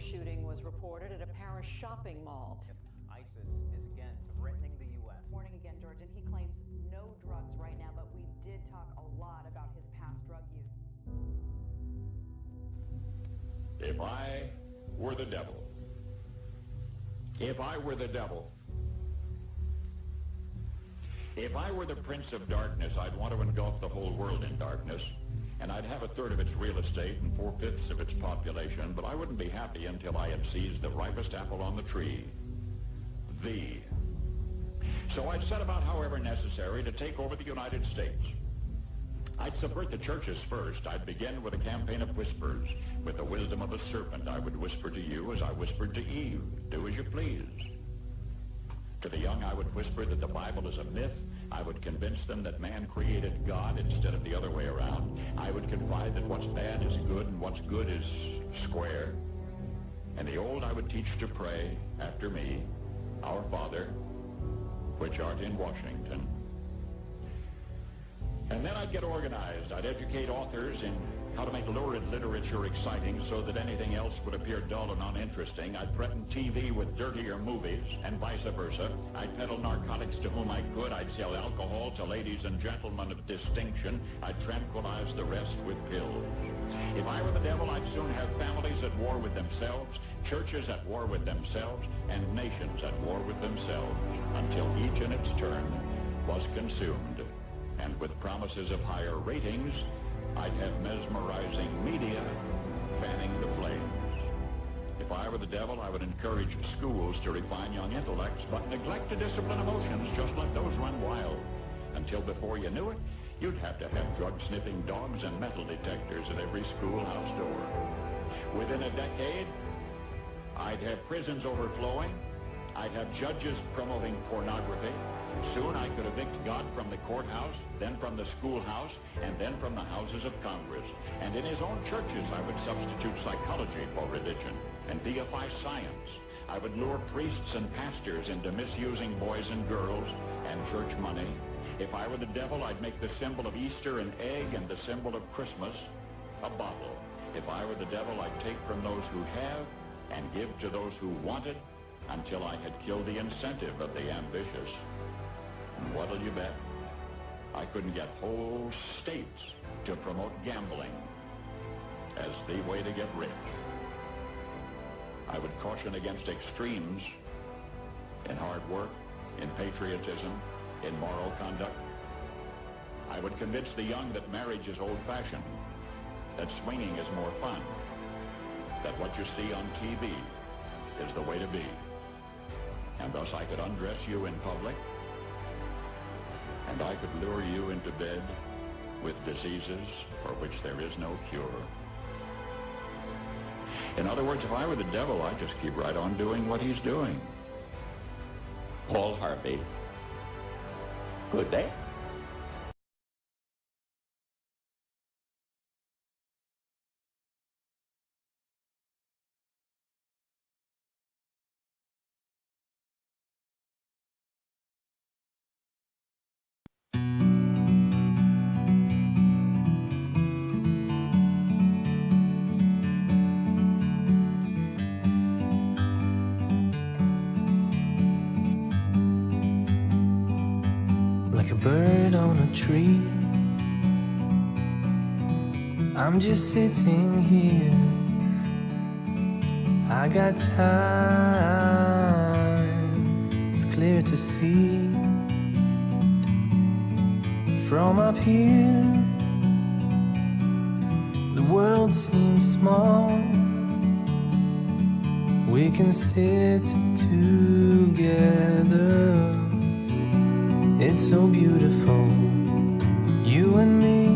shooting was reported at a Paris shopping mall. ISIS is again threatening the U.S. Morning again, George, and he claims no drugs right now, but we did talk a lot about his past drug use. If I were the devil, if I were the devil, if I were the prince of darkness, I'd want to engulf the whole world in darkness, and I'd have a third of its real estate and 4/5 of its population, but I wouldn't be happy until I had seized the ripest apple on the tree, thee. So I'd set about, however necessary, to take over the United States. I'd subvert the churches first. I'd begin with a campaign of whispers. With the wisdom of a serpent, I would whisper to you as I whispered to Eve, do as you please. To the young, I would whisper that the Bible is a myth. I would convince them that man created God instead of the other way around. I would confide that what's bad is good and what's good is square. And the old, I would teach to pray after me, Our Father, which art in Washington. And then I'd get organized. I'd educate authors in how to make lurid literature exciting so that anything else would appear dull and uninteresting. I'd threaten TV with dirtier movies and vice versa. I'd peddle narcotics to whom I could. I'd sell alcohol to ladies and gentlemen of distinction. I'd tranquilize the rest with pills. If I were the devil, I'd soon have families at war with themselves, churches at war with themselves, and nations at war with themselves, until each in its turn was consumed. And with promises of higher ratings, I'd have mesmerizing media fanning the flames. If I were the devil, I would encourage schools to refine young intellects, but neglect to discipline emotions, just let those run wild. Until before you knew it, you'd have to have drug-sniffing dogs and metal detectors at every schoolhouse door. Within a decade, I'd have prisons overflowing. I'd have judges promoting pornography. Soon I could evict God from the courthouse, then from the schoolhouse, and then from the houses of Congress. And in his own churches, I would substitute psychology for religion and deify science. I would lure priests and pastors into misusing boys and girls and church money. If I were the devil, I'd make the symbol of Easter an egg and the symbol of Christmas a bottle. If I were the devil, I'd take from those who have and give to those who wanted until I had killed the incentive of the ambitious. And what'll you bet? I couldn't get whole states to promote gambling as the way to get rich. I would caution against extremes in hard work, in patriotism, in moral conduct. I would convince the young that marriage is old-fashioned, that swinging is more fun, that what you see on TV is the way to be. And thus I could undress you in public, and I could lure you into bed with diseases for which there is no cure. In other words, if I were the devil, I'd just keep right on doing what he's doing. Paul Harvey. Good day. Like a bird on a tree, I'm just sitting here. I got time, it's clear to see. From up here, the world seems small. We can sit together. It's so beautiful, you and me.